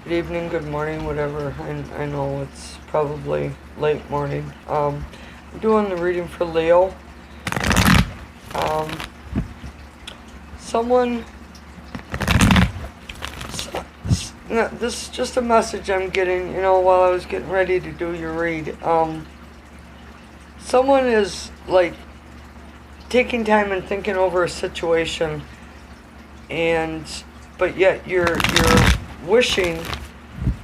good evening, good morning, whatever. I know it's probably late morning. I'm doing the reading for Leo. Um, someone, no, this is just a message I'm getting, while I was getting ready to do your read. Someone is like taking time and thinking over a situation, but yet you're wishing.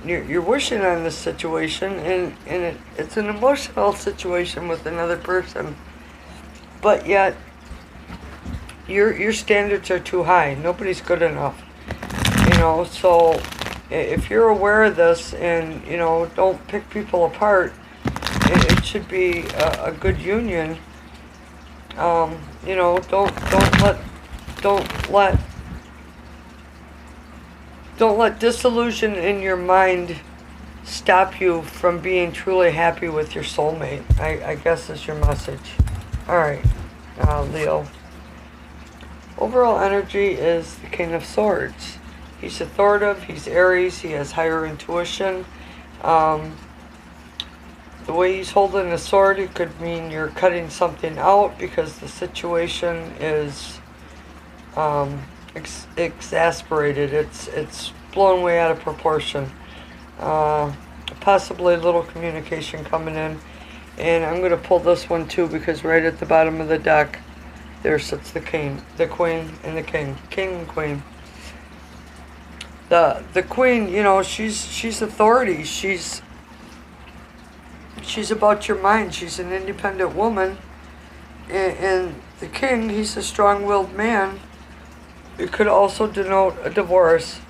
You're wishing on this situation, and it's an emotional situation with another person, but yet your standards are too high. Nobody's good enough, so if you're aware of this and don't pick people apart, it should be a good union. Don't let disillusion in your mind stop you from being truly happy with your soulmate. I guess is your message. Alright, Leo. Overall energy is the King of Swords. He's authoritative, he's Aries, he has higher intuition. The way he's holding the sword, it could mean you're cutting something out because the situation is exasperated. It's blown way out of proportion. Possibly a little communication coming in. And I'm going to pull this one too, because right at the bottom of the deck there sits the king, the queen, and the king. King and queen. The queen, she's authority. She's about your mind. She's an independent woman. And the king, he's a strong-willed man. It could also denote a divorce.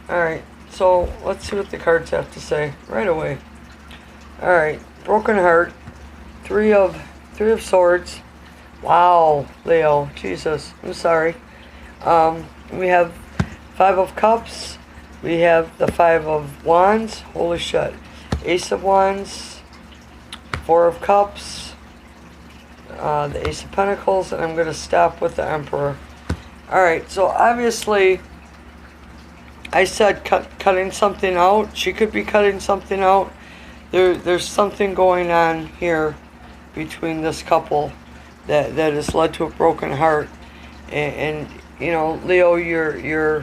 Alright, so let's see what the cards have to say right away. Alright, broken heart. Three of swords. Wow, Leo, Jesus, I'm sorry. We have 5 of cups. We have the 5 of wands. Holy shit. Ace of wands. 4 of cups. The ace of pentacles. And I'm going to stop with the emperor. Alright, so obviously I said cutting something out. She could be cutting something out. There's something going on here between this couple that has led to a broken heart. And Leo, you're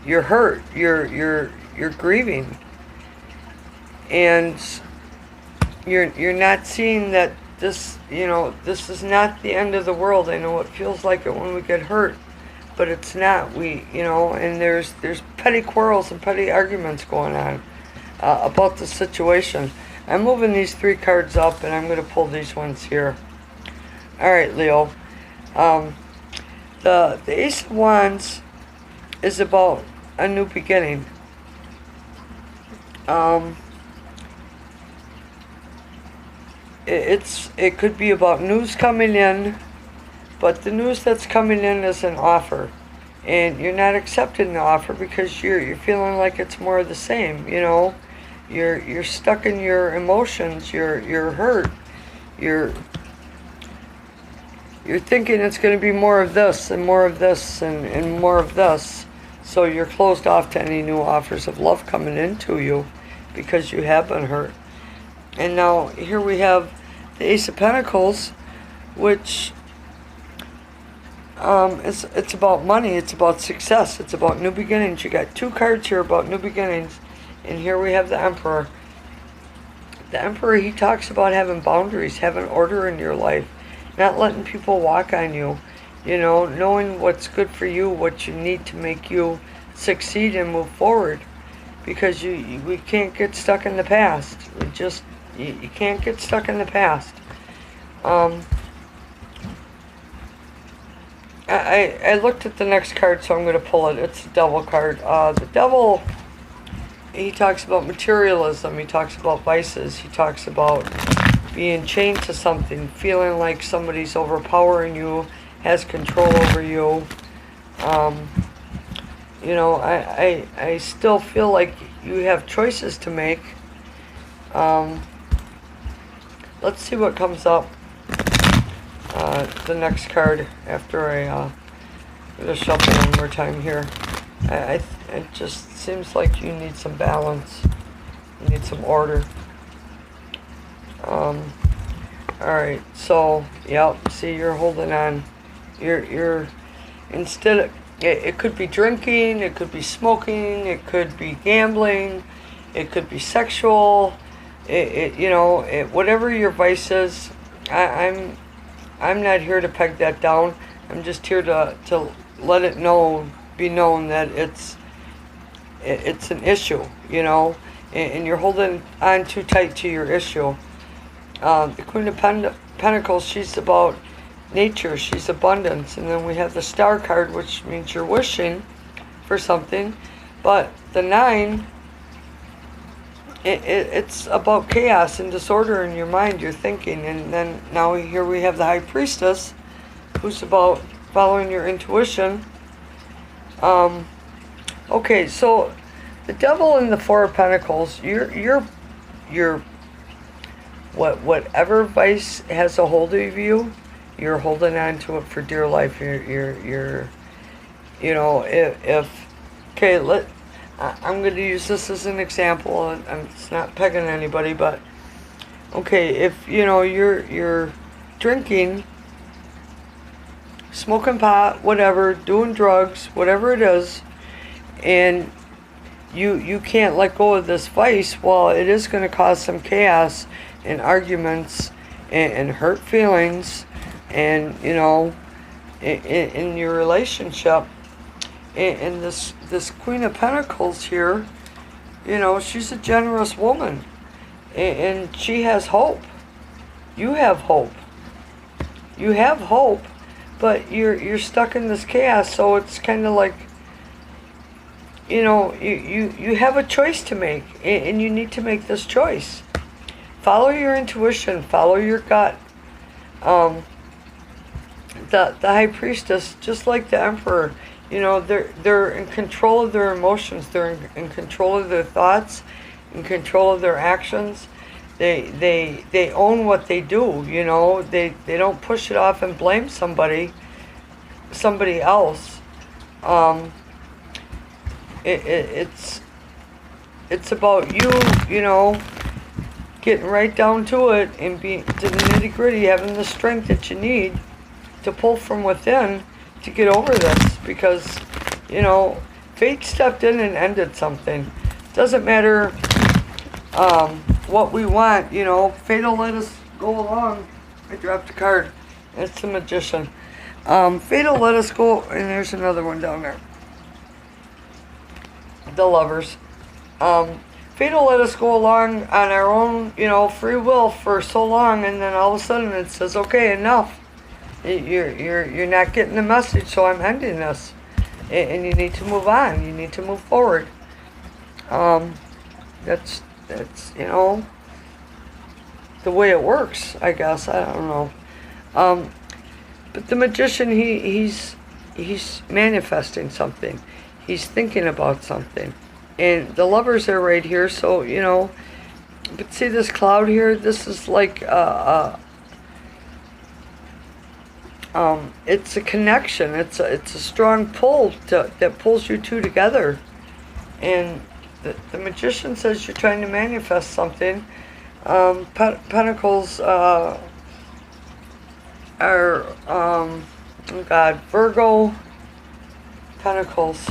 hurt. You're grieving. And you're not seeing that this is not the end of the world. I know it feels like it when we get hurt, but it's not. And there's petty quarrels and petty arguments going on about the situation. I'm moving these 3 cards up, and I'm going to pull these ones here. All right, Leo. The Ace of Wands is about a new beginning. It could be about news coming in, but the news that's coming in is an offer, and you're not accepting the offer because you're feeling like it's more of the same. You're stuck in your emotions. You're hurt. You're thinking it's going to be more of this and more of this and more of this. So you're closed off to any new offers of love coming into you because you have been hurt. And now here we have the Ace of Pentacles, which it's about money, it's about success, it's about new beginnings. You got 2 cards here about new beginnings, and here we have the Emperor. The Emperor, he talks about having boundaries, having order in your life, not letting people walk on you, knowing what's good for you, what you need to make you succeed and move forward, because we can't get stuck in the past. You can't get stuck in the past. I looked at the next card, so I'm going to pull it. It's the Devil card. The Devil, he talks about materialism. He talks about vices. He talks about being chained to something, feeling like somebody's overpowering you, has control over you. I still feel like you have choices to make. Let's see what comes up. The next card after I I'm gonna shuffle one more time here. It just seems like you need some balance. You need some order. Alright, so, yep, see, you're holding on. You're instead of, it could be drinking, it could be smoking, it could be gambling, it could be sexual, whatever your vice is. I'm not here to peg that down. I'm just here to let it be known that it's an issue, and you're holding on too tight to your issue. The Queen of Pentacles, she's about nature, she's abundance, and then we have the Star card, which means you're wishing for something, but the 9, it's about chaos and disorder in your mind, your thinking, and then now here we have the High Priestess, who's about following your intuition. Okay, so the Devil and the 4 of Pentacles, you're whatever vice has a hold of you, you're holding on to it for dear life. I'm going to use this as an example, and it's not pegging anybody, but okay, if you're drinking, smoking pot, whatever, doing drugs, whatever it is, and you can't let go of this vice, well, it is going to cause some chaos and arguments and hurt feelings, and in your relationship. And this Queen of Pentacles here, she's a generous woman, and she has hope. You have hope. You have hope, but you're stuck in this chaos. So it's kind of like, you have a choice to make, and you need to make this choice. Follow your intuition. Follow your gut. The High Priestess, just like the Emperor, they're in control of their emotions. They're in control of their thoughts, in control of their actions. They own what they do. They don't push it off and blame somebody else. It's about you, getting right down to it and being to the nitty gritty, having the strength that you need to pull from within to get over this, because fate stepped in and ended something. Doesn't matter what we want, fate will let us go along. I dropped a card. It's the Magician. Fate will let us go, and there's another one down there. The Lovers. Fate will let us go along on our own, free will for so long, and then all of a sudden it says, okay, enough. You're not getting the message, so I'm ending this. And you need to move on. You need to move forward. That's the way it works, I guess. I don't know. But the Magician, he's manifesting something. He's thinking about something. And the Lovers are right here, so, but see this cloud here? This is like, it's a connection. It's a strong pull that pulls you two together. And the Magician says you're trying to manifest something. Pentacles are, oh God, Virgo, Pentacles.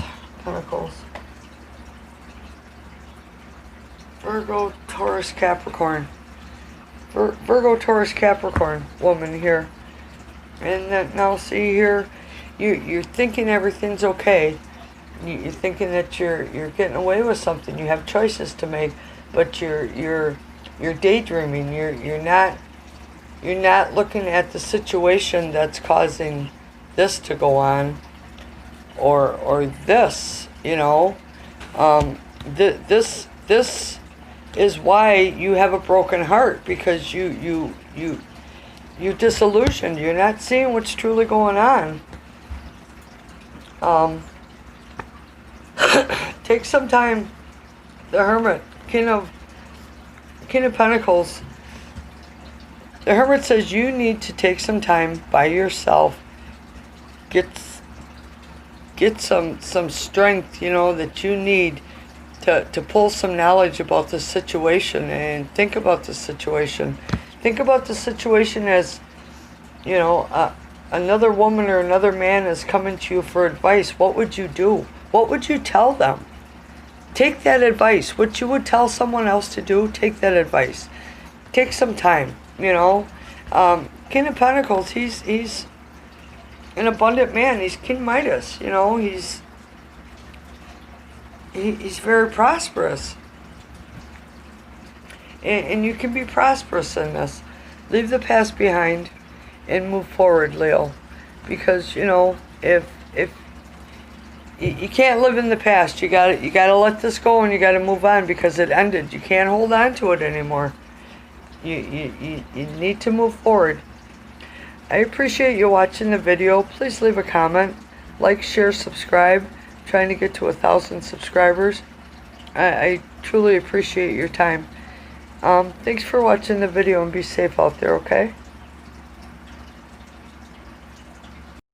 Virgo, Taurus, Capricorn. Virgo, Taurus, Capricorn woman here. And then now see here, you're thinking everything's okay. You're thinking that you're getting away with something. You have choices to make, but you're daydreaming. You're not looking at the situation that's causing this to go on, or this. This is why you have a broken heart, because you disillusioned. You're not seeing what's truly going on. Take some time. The Hermit, King of Pentacles. The Hermit says you need to take some time by yourself. Get get some strength, you know, that you need to pull some knowledge about the situation and think about the situation. Think about the situation as, you know, another woman or another man is coming to you for advice. What would you do? What would you tell them? Take that advice. What you would tell someone else to do, take that advice. Take some time, you know. King of Pentacles, he's an abundant man. He's King Midas, you know. He's very prosperous. And you can be prosperous in this. Leave the past behind and move forward, Leo. Because, you know, if you can't live in the past, you gotta let this go and you gotta move on because it ended. You can't hold on to it anymore. You need to move forward. I appreciate you watching the video. Please leave a comment, like, share, subscribe. I'm trying to get to 1,000 subscribers. I truly appreciate your time. Thanks for watching the video and be safe out there, okay?